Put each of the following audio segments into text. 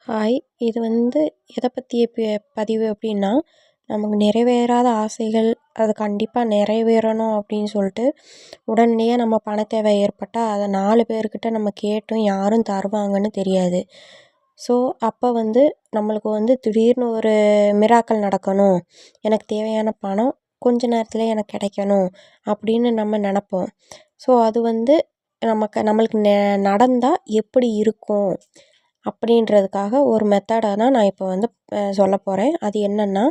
Hi! இது எதை பற்றிய பதிவு அப்படின்னா, நமக்கு நிறைவேறாத ஆசைகள், அது கண்டிப்பாக நிறைவேறணும் அப்படின்னு சொல்லிட்டு, உடனடியாக நம்ம பண தேவை ஏற்பட்டால், அதை 4 பேர்கிட்ட நம்ம கேட்டும் யாரும் தருவாங்கன்னு தெரியாது. ஸோ, அப்போ நம்மளுக்கு திடீர்னு ஒரு மிராக்கிள் நடக்கணும், எனக்கு தேவையான பணம் கொஞ்ச நேரத்திலே எனக்கு கிடைக்கணும் அப்படின்னு நம்ம நினப்போம். ஸோ, அது நம்மளுக்கு நடந்தால் எப்படி இருக்கும்? அப்படின்றதுக்காக ஒரு மெத்தடை தான் நான் இப்போ சொல்ல போகிறேன். அது என்னென்னா,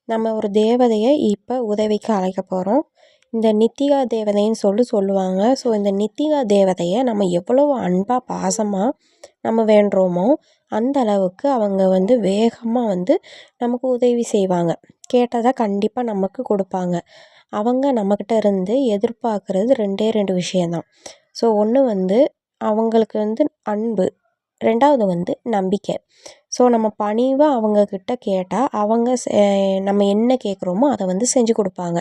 நம்ம ஒரு தேவதையை இப்போ உதவிக்கு அழைக்க போகிறோம். இந்த நித்திகா தேவதைன்னு சொல்லுவாங்க. ஸோ, இந்த நித்திகா தேவதையை நம்ம எவ்வளோ அன்பாக பாசமாக நம்ம வேண்டுறோமோ அந்த அளவுக்கு அவங்க வேகமாக நமக்கு உதவி செய்வாங்க. கேட்டதை கண்டிப்பாக நமக்கு கொடுப்பாங்க. அவங்க நம்மக்கிட்ட இருந்து எதிர்பார்க்குறது 2 விஷயந்தான். ஸோ, ஒன்று அவங்களுக்கு அன்பு, 2வது நம்பிக்கை. ஸோ, நம்ம பணிவாக அவங்கக்கிட்ட கேட்டால் அவங்க நம்ம என்ன கேட்குறோமோ அதை செஞ்சு கொடுப்பாங்க.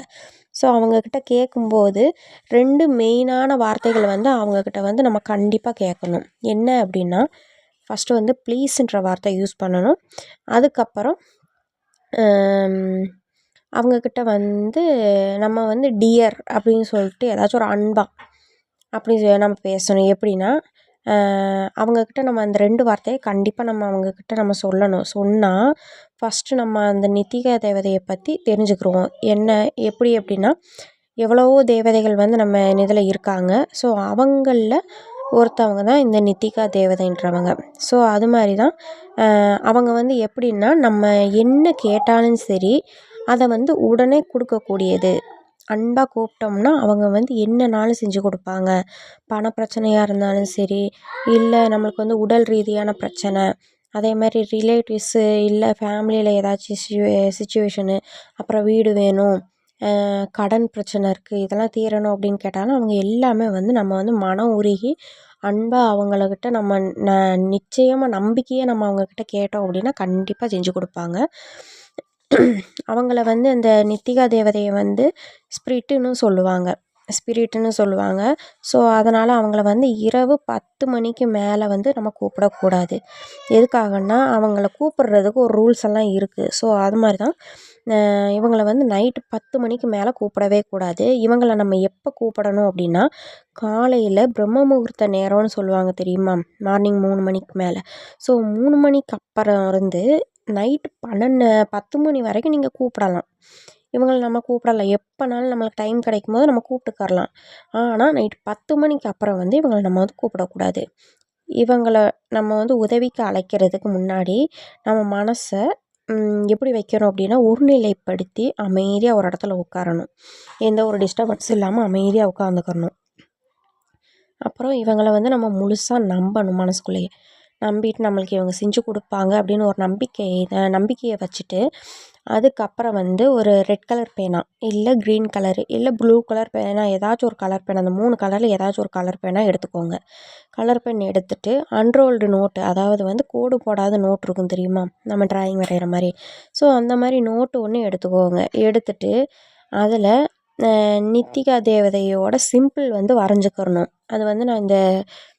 ஸோ, அவங்கக்கிட்ட கேட்கும்போது 2 மெயினான வார்த்தைகள் அவங்கக்கிட்ட நம்ம கண்டிப்பாக கேட்கணும். என்ன அப்படின்னா, ஃபஸ்ட்டு ப்ளீஸுன்ற வார்த்தை யூஸ் பண்ணணும். அதுக்கப்புறம் அவங்கக்கிட்ட நம்ம டியர் அப்படின்னு சொல்லிட்டு ஏதாச்சும் ஒரு அன்பா அப்படி நம்ம பேசணும். எப்படின்னா, அவங்கக்கிட்ட நம்ம அந்த 2 வார்த்தையை கண்டிப்பாக நம்ம அவங்கக்கிட்ட நம்ம சொல்லணும். சொன்னால் ஃபஸ்ட்டு நம்ம அந்த நித்திகா தேவதையை பற்றி தெரிஞ்சுக்கிருவோம். எப்படி அப்படின்னா, எவ்வளவோ தேவதைகள் நம்ம இதில் இருக்காங்க. ஸோ, அவங்களில் ஒருத்தவங்க தான் இந்த நித்திகா தேவதைன்றவங்க. ஸோ, அது மாதிரி தான் அவங்க எப்படின்னா, நம்ம என்ன கேட்டாலும் சரி அதை உடனே கொடுக்கக்கூடியது. அன்பாக கூப்பிட்டோம்னா அவங்க என்னனாலும் செஞ்சு கொடுப்பாங்க. பண பிரச்சனையாக இருந்தாலும் சரி, இல்லை நம்மளுக்கு உடல் ரீதியான பிரச்சனை, அதே மாதிரி ரிலேட்டிவ்ஸு இல்லை ஃபேமிலியில் ஏதாச்சும் சிச்சுவேஷனு, அப்புறம் வீடு வேணும், கடன் பிரச்சனை இருக்குது, இதெல்லாம் தீரணும் அப்படின்னு கேட்டாலும் அவங்க எல்லாமே நம்ம மனம் உருகி அன்பாக அவங்களக்கிட்ட நம்ம நிச்சயமாக நம்பிக்கையாக நம்ம அவங்கக்கிட்ட கேட்டோம் அப்படின்னா கண்டிப்பாக செஞ்சு கொடுப்பாங்க. அவங்கள அந்த நித்திகா தேவதையை ஸ்பிரிட்டுன்னு சொல்லுவாங்க. ஸோ, அதனால் அவங்கள இரவு 10 மணிக்கு மேலே நம்ம கூப்பிடக்கூடாது. எதுக்காகன்னா, அவங்கள கூப்பிட்றதுக்கு ஒரு ரூல்ஸ் எல்லாம் இருக்குது. ஸோ, அது மாதிரி தான் இவங்கள நைட்டு 10 மணிக்கு மேலே கூப்பிடவே கூடாது. இவங்கள நம்ம எப்போ கூப்பிடணும் அப்படின்னா, காலையில் பிரம்ம முகூர்த்த நேரம்னு சொல்லுவாங்க தெரியுமா? மார்னிங் 3 மணிக்கு மேலே. ஸோ, 3 மணிக்கு அப்புறம் நைட்டு 10 மணி வரைக்கும் நீங்கள் கூப்பிடலாம். இவங்கள நம்ம கூப்பிடலாம். எப்போனாலும் நம்மளுக்கு டைம் கிடைக்கும்போது நம்ம கூப்பிட்டுக்கரலாம். ஆனால் நைட்டு 10 மணிக்கு அப்புறம் இவங்கள நம்ம கூப்பிடக்கூடாது. இவங்கள நம்ம உதவிக்கு அழைக்கிறதுக்கு முன்னாடி நம்ம மனசை எப்படி வைக்கணும் அப்படின்னா, ஒருநிலைப்படுத்தி அமைதியாக ஒரு இடத்துல உட்காரணும். எந்த ஒரு டிஸ்டர்பன்ஸும் இல்லாமல் அமைதியாக உட்காந்துக்கிறணும். அப்புறம் இவங்கள நம்ம முழுசாக நம்பணும். மனசுக்குள்ளேயே நம்பிட்டு நம்மளுக்கு இவங்க செஞ்சு கொடுப்பாங்க அப்படின்னு ஒரு நம்பிக்கையை வச்சுட்டு, அதுக்கப்புறம் ஒரு ரெட் கலர் பேனா, இல்லை க்ரீன் கலரு, இல்லை ப்ளூ கலர் பேனா, ஏதாச்சும் ஒரு கலர் பேனா, அந்த 3 கலரில் ஏதாச்சும் ஒரு கலர் பேனா எடுத்துக்கோங்க. கலர் பென் எடுத்துகிட்டு அன்ரோல்டு நோட்டு, அதாவது கோடு போடாத நோட் இருக்கும் தெரியுமா? நம்ம ட்ராயிங் வரைகிற மாதிரி. ஸோ, அந்த மாதிரி நோட்டு ஒன்று எடுத்துக்கோங்க. எடுத்துகிட்டு அதில் நித்திகா தேவதையோட சிம்பிள் வரைஞ்சிக்கிறணும். அது நான் இந்த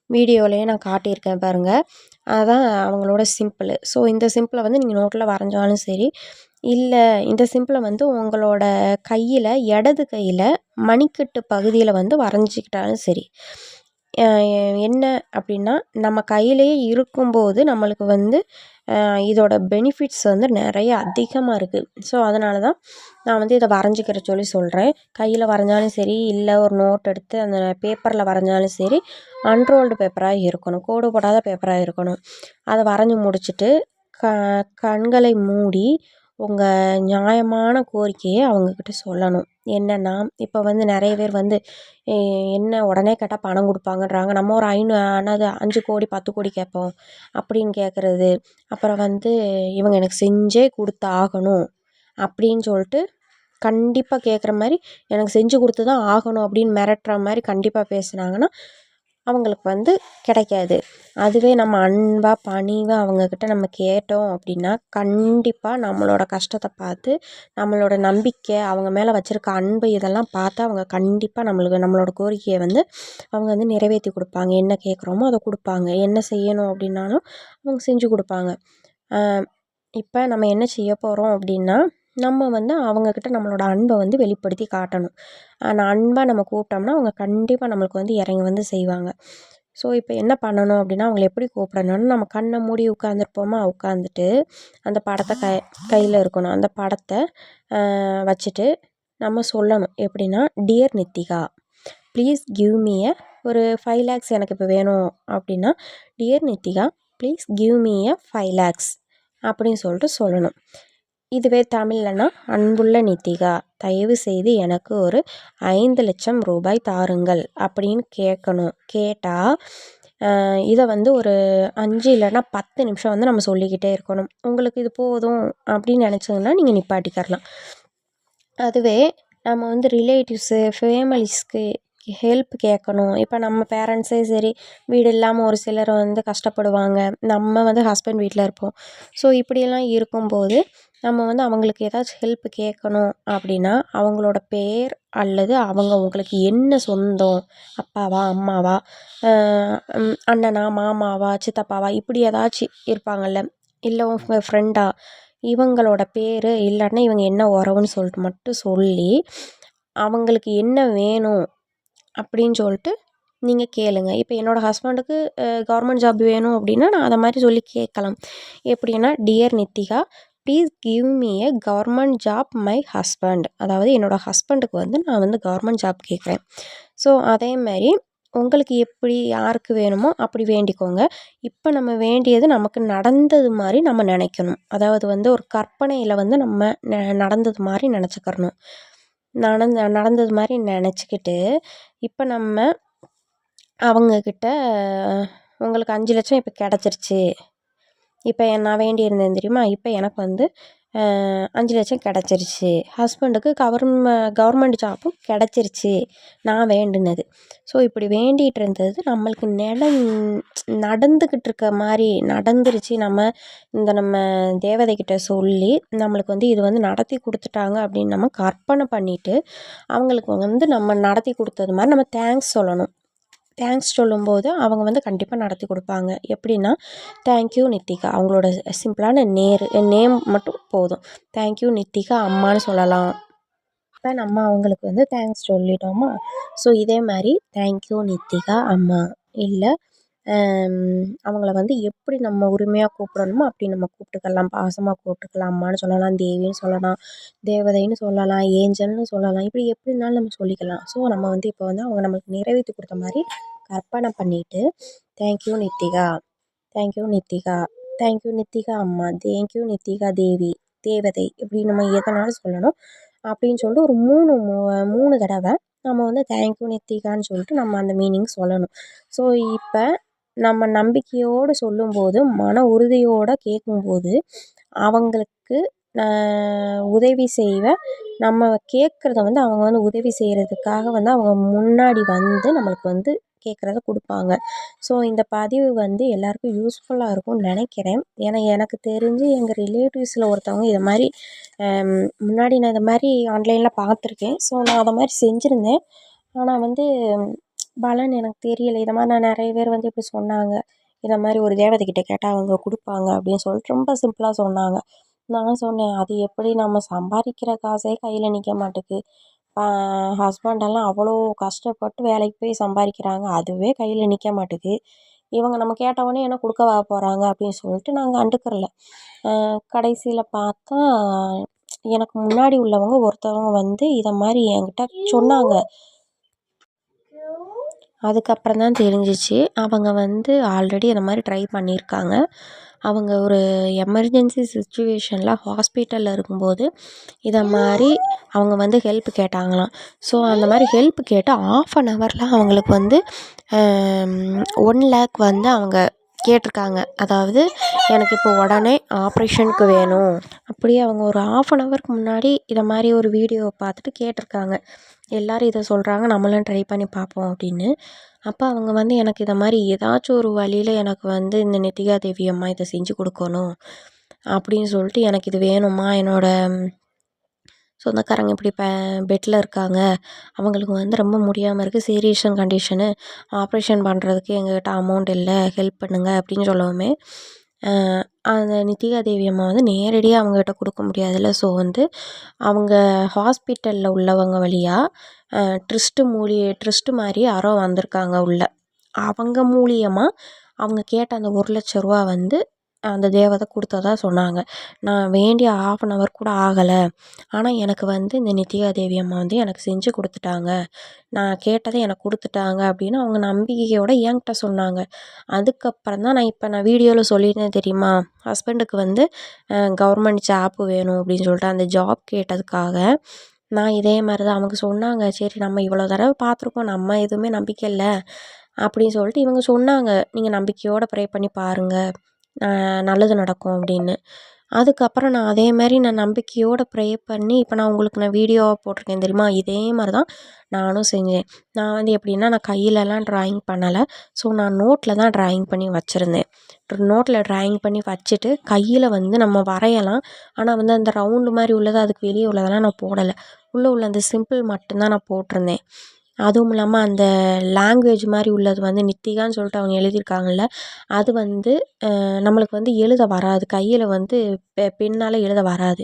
வீடியோலேயே நான் காட்டியிருக்கேன் பாருங்கள். அதுதான் அவங்களோட சிம்பிள். ஸோ, இந்த சிம்பிளை நீங்கள் நோட்டில் வரைஞ்சாலும் சரி, இல்லை இந்த சிம்பிளை உங்களோட கையில், இடது கையில் மணிக்கட்டு பகுதியில் வரைஞ்சிக்கிட்டாலும் சரி. என்ன அப்படின்னா, நம்ம கையிலேயே இருக்கும்போது நம்மளுக்கு இதோட பெனிஃபிட்ஸ் நிறைய அதிகமாக இருக்குது. ஸோ, அதனால தான் நான் இதை வரைஞ்சிக்கிற சொல்கிறேன். கையில் வரைஞ்சாலும் சரி, இல்லை ஒரு நோட் எடுத்து அந்த பேப்பரில் வரைஞ்சாலும் சரி, அன்ரோல்டு பேப்பராக இருக்கணும், கோடு போடாத பேப்பராக இருக்கணும். அதை வரைஞ்சி முடிச்சுட்டு கண்களை மூடி உங்கள் நியாயமான கோரிக்கையை அவங்கக்கிட்ட சொல்லணும். என்னென்னா, இப்போ நிறைய பேர் என்ன உடனே கேட்டால் பணம் கொடுப்பாங்கன்றாங்க, நம்ம ஒரு 5 கோடி 10 கோடி கேட்போம் அப்படின்னு கேட்குறது. அப்புறம் இவங்க எனக்கு செஞ்சே கொடுத்தாகணும் அப்படின்னு சொல்லிட்டு கண்டிப்பாக கேட்குற மாதிரி, எனக்கு செஞ்சு கொடுத்து தான் ஆகணும் அப்படின்னு மிரட்டுற மாதிரி கண்டிப்பாக பேசுனாங்கன்னா, அவங்களுக்கு வந்து கிடைக்காது. அதுவே நம்ம அன்பாக பணிவாக அவங்கக்கிட்ட நம்ம கேட்டோம் அப்படின்னா கண்டிப்பாக நம்மளோட கஷ்டத்தை பார்த்து நம்மளோட நம்பிக்கை அவங்க மேலே வச்சுருக்க அன்பு இதெல்லாம் பார்த்து அவங்க கண்டிப்பாக நம்மளோட கோரிக்கையை வந்து அவங்க வந்து நிறைவேற்றி கொடுப்பாங்க. என்ன கேட்குறோமோ அதை கொடுப்பாங்க. என்ன செய்யணும் அப்படின்னாலும் அவங்க செஞ்சு கொடுப்பாங்க. இப்போ நம்ம என்ன செய்ய போகிறோம் அப்படின்னா நம்ம வந்து அவங்கக்கிட்ட நம்மளோட அன்பை வந்து வெளிப்படுத்தி காட்டணும். அன்பாக நம்ம கூப்பிட்டோம்னா அவங்க கண்டிப்பாக நம்மளுக்கு வந்து இறங்கி வந்து செய்வாங்க. ஸோ இப்போ என்ன பண்ணணும் அப்படின்னா அவங்கள எப்படி கூப்பிடணும்னு நம்ம கண்ணை மூடி உட்காந்துருப்போமா, உட்காந்துட்டு அந்த படத்தை கையில் இருக்கணும். அந்த படத்தை வச்சுட்டு நம்ம சொல்லணும். எப்படின்னா, dear Nithika, please give me ஒரு 5 lakhs எனக்கு இப்போ வேணும் அப்படின்னா, dear Nithika please give me 5 lakhs அப்படின்னு சொல்லிட்டு சொல்லணும். இதுவே தமிழ்லனா, அன்புள்ள நித்திகா தயவு செய்து எனக்கு ஒரு 5 லட்சம் ரூபாய் தாருங்கள் அப்படின்னு கேட்கணும். கேட்டால் இதை வந்து ஒரு 5 இல்லைன்னா 10 நிமிஷம் வந்து நம்ம சொல்லிக்கிட்டே இருக்கணும். உங்களுக்கு இது போதும் அப்படின்னு நினச்சிங்கன்னா நீங்கள் நிப்பாட்டிக்கரலாம். அதுவே நம்ம வந்து ரிலேட்டிவ்ஸு, ஃபேமிலிஸ்க்கு ஹெல்ப் கேட்கணும். இப்போ நம்ம பேரண்ட்ஸே சரி, வீடு இல்லாமல் ஒரு சிலர் வந்து கஷ்டப்படுவாங்க. நம்ம வந்து ஹஸ்பண்ட் வீட்டில் இருப்போம். ஸோ இப்படியெல்லாம் இருக்கும்போது நம்ம வந்து அவங்களுக்கு ஏதாச்சும் ஹெல்ப் கேட்கணும் அப்படின்னா அவங்களோட பேர் அல்லது அவங்க உங்களுக்கு என்ன சொந்தம், அப்பாவா, அம்மாவா, அண்ணனா, மாமாவா, சித்தப்பாவா, இப்படி ஏதாச்சும் இருப்பாங்கள்ல, இல்லை உங்கள் ஃப்ரெண்டா, இவங்களோட பேர் இல்லாட்டினா இவங்க என்ன உறவுன்னு சொல்லிட்டு மட்டும் சொல்லி அவங்களுக்கு என்ன வேணும் அப்படின்னு சொல்லிட்டு நீங்கள் கேளுங்க. இப்போ என்னோடய ஹஸ்பண்டுக்கு கவர்மெண்ட் ஜாப் வேணும் அப்படின்னா நான் அதை மாதிரி சொல்லி கேட்கலாம். எப்படின்னா, dear Nithika please give me government job my husband. அதாவது என்னோடய ஹஸ்பண்டுக்கு வந்து நான் வந்து கவர்மெண்ட் ஜாப் கேட்குறேன். ஸோ அதே மாதிரி உங்களுக்கு எப்படி யாருக்கு வேணுமோ அப்படி வேண்டிக்கோங்க. இப்போ நம்ம வேண்டியது நமக்கு நடந்தது மாதிரி நம்ம நினைக்கணும். அதாவது வந்து ஒரு கற்பனையில் வந்து நம்ம நடந்தது மாதிரி நினச்சிக்கிறணும். நடந்தது மாதிரி நினச்சிக்கிட்டு இப்போ நம்ம அவங்கக்கிட்ட உங்களுக்கு 5 லட்சம் இப்போ கிடச்சிருச்சு. இப்போ நான் வேண்டியிருந்தேன் தெரியுமா, இப்போ எனக்கு வந்து 5 லட்சம் கிடச்சிருச்சு. ஹஸ்பண்டுக்கு கவர்மெண்ட் ஜாப்பும் கிடச்சிருச்சு நான் வேண்டுனது. ஸோ இப்படி வேண்டிகிட்டு இருந்தது நம்மளுக்கு நடந்துக்கிட்டு இருக்க மாதிரி நடந்துருச்சு. நம்ம தேவதைக்கிட்ட சொல்லி நம்மளுக்கு வந்து இது வந்து நடத்தி கொடுத்துட்டாங்க அப்படின்னு நம்ம கற்பனை பண்ணிவிட்டு அவங்களுக்கு வந்து நம்ம நடத்தி கொடுத்தது மாதிரி நம்ம தேங்க்ஸ் சொல்லணும். தேங்க்ஸ் சொல்லும்போது அவங்க வந்து கண்டிப்பாக நடத்தி கொடுப்பாங்க. எப்படின்னா, தேங்க்யூ நித்திகா, அவங்களோட சிம்பிளான நேம் மட்டும் போதும். தேங்க்யூ நித்திகா அம்மான்னு சொல்லலாம். இப்போ நம்ம அவங்களுக்கு வந்து தேங்க்ஸ் சொல்லிட்டோமா, ஸோ இதே மாதிரி தேங்க்யூ நித்திகா அம்மா, இல்லை அவங்கள வந்து எப்படி நம்ம உரிமையாக கூப்பிடணுமோ அப்படி நம்ம கூப்பிட்டுக்கலாம். பாசமாக கூப்பிட்டுக்கலாம். அம்மான்னு சொல்லலாம், தேவின்னு சொல்லலாம், தேவதைன்னு சொல்லலாம், ஏஞ்சல்னு சொல்லலாம். இப்படி எப்படினாலும் நம்ம சொல்லிக்கலாம். ஸோ நம்ம வந்து இப்போ வந்து அவங்க நம்மளுக்கு நிறைவேற்றி கொடுத்த மாதிரி கற்பனை பண்ணிவிட்டு thank you Nithika, thank you Nithika, thank you Nithika அம்மா, தேங்க்யூ நித்திகா தேவி, தேவதை, இப்படி நம்ம எதனாலும் சொல்லணும். அப்படின்னு சொல்லிட்டு ஒரு 3 தடவை நம்ம வந்து தேங்க்யூ நித்திகான்னு சொல்லிட்டு நம்ம அந்த மீனிங் சொல்லணும். ஸோ இப்போ நம்ம நம்பிக்கையோடு சொல்லும்போது, மன உறுதியோடு கேட்கும்போது அவங்களுக்கு உதவி செய்வேன். நம்ம கேட்குறத வந்து அவங்க வந்து உதவி செய்கிறதுக்காக வந்து அவங்க முன்னாடி வந்து நம்மளுக்கு வந்து கேட்குறத கொடுப்பாங்க. ஸோ இந்த பதிவு வந்து எல்லாருக்கும் யூஸ்ஃபுல்லாக இருக்கும்னு நினைக்கிறேன். ஏன்னா எனக்கு தெரிஞ்சு எங்கள் ரிலேட்டிவ்ஸில் ஒருத்தவங்க இதை மாதிரி முன்னாடி நான் இதை மாதிரி ஆன்லைனில் பார்த்துருக்கேன். ஸோ நான் அதை மாதிரி செஞ்சுருந்தேன். ஆனால் வந்து பலன் எனக்கு தெரியலை. இதை மாதிரி நான் நிறைய பேர் வந்து இப்படி சொன்னாங்க. இதை மாதிரி ஒரு தேவதைக்கிட்ட கேட்டால் அவங்க கொடுப்பாங்க அப்படின்னு சொல்லிட்டு ரொம்ப சிம்பிளாக சொன்னாங்க. நான் சொன்னேன், அது எப்படி நம்ம சம்பாதிக்கிற காசே கையில் நிற்க மாட்டுக்கு. ஹஸ்பண்டெல்லாம் அவ்வளோ கஷ்டப்பட்டு வேலைக்கு போய் சம்பாதிக்கிறாங்க. அதுவே கையில் நிற்க மாட்டுக்கு. இவங்க நம்ம கேட்டவுடனே என்ன கொடுக்கவா போகிறாங்க அப்படின்னு சொல்லிட்டு நாங்கள் கண்டுக்கிறல. கடைசியில் பார்த்தா எனக்கு முன்னாடி உள்ளவங்க ஒருத்தவங்க வந்து இதை மாதிரி என்கிட்ட சொன்னாங்க. அதுக்கப்புறம் தான் தெரிஞ்சிச்சு அவங்க வந்து ஆல்ரெடி அந்த மாதிரி ட்ரை பண்ணியிருக்காங்க. அவங்க ஒரு எமர்ஜென்சி சிச்சுவேஷனில் ஹாஸ்பிட்டலில் இருக்கும்போது இதை மாதிரி அவங்க வந்து ஹெல்ப் கேட்டாங்களாம். ஸோ அந்த மாதிரி ஹெல்ப் கேட்டு 1/2 an hourல அவங்களுக்கு வந்து 1 lakh வந்து அவங்க கேட்டிருக்காங்க. அதாவது எனக்கு இப்போ உடனே ஆப்ரேஷனுக்கு வேணும். அப்படியே அவங்க ஒரு 1/2 ஹவருக்கு முன்னாடி இதை மாதிரி ஒரு வீடியோவை பார்த்துட்டு கேட்டிருக்காங்க. எல்லோரும் இதை சொல்கிறாங்க, நம்மளும் ட்ரை பண்ணி பார்ப்போம் அப்படின்னு. அப்போ அவங்க வந்து எனக்கு இதை மாதிரி ஏதாச்சும் ஒரு வழியில் எனக்கு வந்து இந்த நித்திகா தேவி அம்மா இதை செஞ்சு கொடுக்கணும் அப்படின்னு சொல்லிட்டு, எனக்கு இது வேணுமா, என்னோடய சொந்தக்காரங்க இப்படி பெட்டில் இருக்காங்க, அவங்களுக்கு வந்து ரொம்ப முடியாமல் இருக்குது, சீரியஸான கண்டிஷனு, ஆப்ரேஷன் பண்ணுறதுக்கு எங்ககிட்ட அமௌண்ட் இல்லை, ஹெல்ப் பண்ணுங்கள் அப்படின்னு சொல்லவுமே அந்த நித்திகா தேவி அம்மா வந்து நேரடியாக அவங்ககிட்ட கொடுக்க முடியாதுல்ல. ஸோ வந்து அவங்க ஹாஸ்பிட்டலில் உள்ளவங்க வழியாக ட்ரஸ்ட்டு மாதிரி யாரோ வந்திருக்காங்க உள்ள. அவங்க மூலியமாக அவங்க கேட்ட அந்த 1,00,000 வந்து அந்த தேவதை கொடுத்ததா சொன்னாங்க. நான் வேண்டிய 1/2 ஹவர் கூட ஆகலை, ஆனால் எனக்கு வந்து இந்த நித்திகா தேவி அம்மா வந்து எனக்கு செஞ்சு கொடுத்துட்டாங்க, நான் கேட்டதை எனக்கு கொடுத்துட்டாங்க அப்படின்னு அவங்க நம்பிக்கையோடு என்கிட்ட சொன்னாங்க. அதுக்கப்புறம் தான் நான் வீடியோவில் சொல்லியிருந்தேன் தெரியுமா, ஹஸ்பண்டுக்கு வந்து கவர்மெண்ட் ஜாப் வேணும் அப்படின்னு சொல்லிட்டு அந்த ஜாப் கேட்டதுக்காக நான் இதே மாதிரி தான் அவங்க சொன்னாங்க. சரி, நம்ம இவ்வளோ தடவை பார்த்துருக்கோம், நம்ம எதுவுமே நம்பிக்கை இல்லை அப்படின்னு சொல்லிட்டு இவங்க சொன்னாங்க, நீங்கள் நம்பிக்கையோடு ப்ரே பண்ணி பாருங்கள், நல்லது நடக்கும் அப்படின்னு. அதுக்கப்புறம் நான் அதே மாதிரி நான் நம்பிக்கையோடு ப்ரே பண்ணி இப்போ நான் உங்களுக்கு வீடியோவாக போட்டிருக்கேன் தெரியுமா, இதே மாதிரி தான் நானும் செஞ்சேன். நான் வந்து எப்படின்னா, நான் கையிலலாம் ட்ராயிங் பண்ணலை. ஸோ நான் நோட்டில் தான் ட்ராயிங் பண்ணி வச்சுருந்தேன். நோட்டில் ட்ராயிங் பண்ணி வச்சுட்டு கையில் வந்து நம்ம வரையலாம், ஆனால் வந்து அந்த ரவுண்டு மாதிரி உள்ளது, அதுக்கு வெளியே உள்ளதெல்லாம் நான் போடலை. உள்ள அந்த சிம்பிள் மட்டும்தான் நான் போட்டிருந்தேன். அதுவும் இல்லாமல் அந்த லாங்குவேஜ் மாதிரி உள்ளது வந்து நித்திகான்னு சொல்லிட்டு அவங்க எழுதியிருக்காங்கல்ல, அது வந்து நம்மளுக்கு வந்து எழுத வராது, கையில் வந்து பெண்ணால் எழுத வராது.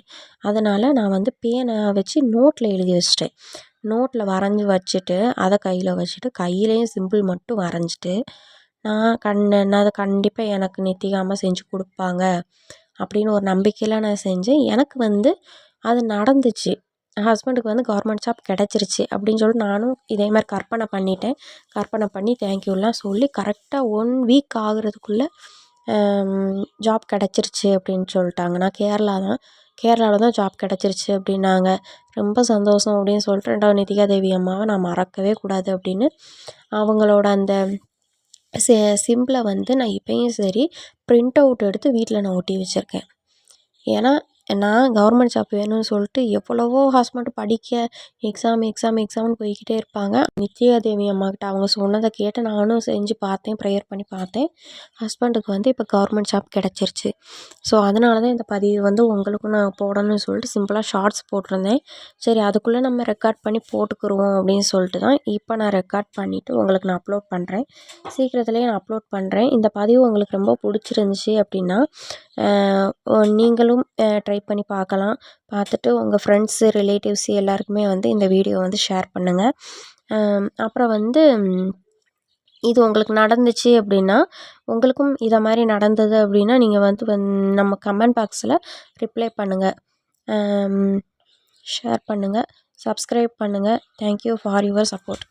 அதனால் நான் வந்து பேனை வச்சு நோட்டில் எழுதி வச்சிட்டேன். நோட்டில் வரைஞ்சி வச்சுட்டு அதை கையில் வச்சுட்டு கையிலையும் சிம்பிள் மட்டும் வரைஞ்சிட்டு நான் அதை கண்டிப்பாக எனக்கு நித்திகா அம்மா செஞ்சு கொடுப்பாங்க அப்படின்னு ஒரு நம்பிக்கையில் நான் செஞ்சேன். எனக்கு வந்து அது நடந்துச்சு. ஹஸ்பண்டுக்கு வந்து கவர்மெண்ட் ஜாப் கிடச்சிருச்சு அப்படின்னு சொல்லிட்டு நானும் இதே மாதிரி கற்பனை பண்ணிட்டேன். கற்பனை பண்ணி தேங்க்யூலாம் சொல்லி கரெக்டாக 1 வீக் ஆகுறதுக்குள்ளே ஜாப் கிடச்சிருச்சு அப்படின்னு சொல்லிட்டாங்க. நான் கேரளாவில் தான் ஜாப் கிடச்சிருச்சு அப்படின்னாங்க. ரொம்ப சந்தோஷம் அப்படின்னு சொல்லிட்டு 2வது நித்திகா தேவி அம்மாவை நான் மறக்கவே கூடாது அப்படின்னு அவங்களோட அந்த சிம்பிளை வந்து நான் இப்போயும் சரி ப்ரிண்ட் அவுட் எடுத்து வீட்டில் நான் ஒட்டி வச்சுருக்கேன். ஏன்னா நான் கவர்மெண்ட் ஜாப் வேணும்னு சொல்லிட்டு எவ்வளவோ ஹஸ்பண்ட் படிக்க எக்ஸாம்னு போய்கிட்டே இருப்பாங்க. நித்யா தேவி அம்மாக்கிட்ட அவங்க சொன்னதை கேட்டு நானும் செஞ்சு பார்த்தேன், ப்ரேயர் பண்ணி பார்த்தேன். ஹஸ்பண்டுக்கு வந்து இப்போ கவர்மெண்ட் ஜாப் கிடச்சிருச்சு. ஸோ அதனால தான் இந்த பதிவு வந்து உங்களுக்கும் நான் போடணும்னு சொல்லிட்டு சிம்பிளாக ஷார்ட்ஸ் போட்டிருந்தேன். சரி, அதுக்குள்ளே நம்ம ரெக்கார்ட் பண்ணி போட்டுக்குருவோம் அப்படின்னு சொல்லிட்டு தான் இப்போ நான் ரெக்கார்ட் பண்ணிவிட்டு உங்களுக்கு நான் அப்லோட் பண்ணுறேன். சீக்கிரத்துலேயே நான் அப்லோட் பண்ணுறேன். இந்த பதிவு உங்களுக்கு ரொம்ப பிடிச்சிருந்துச்சி அப்படின்னா நீங்களும் ட்ரை பண்ணி பார்க்கலாம். பார்த்துட்டு உங்கள் ஃப்ரெண்ட்ஸு, ரிலேட்டிவ்ஸு எல்லாருக்குமே வந்து இந்த வீடியோ வந்து ஷேர் பண்ணுங்கள். அப்புறம் வந்து இது உங்களுக்கு நடந்துச்சு அப்படின்னா, உங்களுக்கும் இதை மாதிரி நடந்தது அப்படின்னா நீங்கள் வந்து நம்ம கமெண்ட் பாக்ஸில் ரிப்ளை பண்ணுங்கள், ஷேர் பண்ணுங்கள், சப்ஸ்கிரைப் பண்ணுங்கள். Thank you for your support.